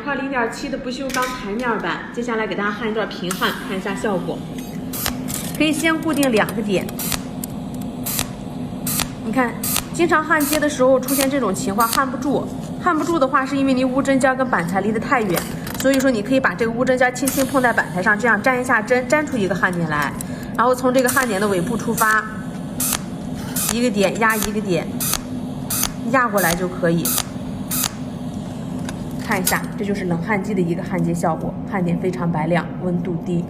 块0.7的不锈钢台面板，接下来给大家焊一段平焊，看一下效果。可以先固定2个点。你看，经常焊接的时候出现这种情况，焊不住。焊不住的话，是因为你钨针尖跟板材离得太远。所以说，你可以把这个钨针尖轻轻碰在板材上，这样沾一下针，沾出一个焊点来。然后从这个焊点的尾部出发，一个点压一个点，压过来就可以。看一下，这就是冷焊机的一个焊接效果，焊点非常白亮，温度低。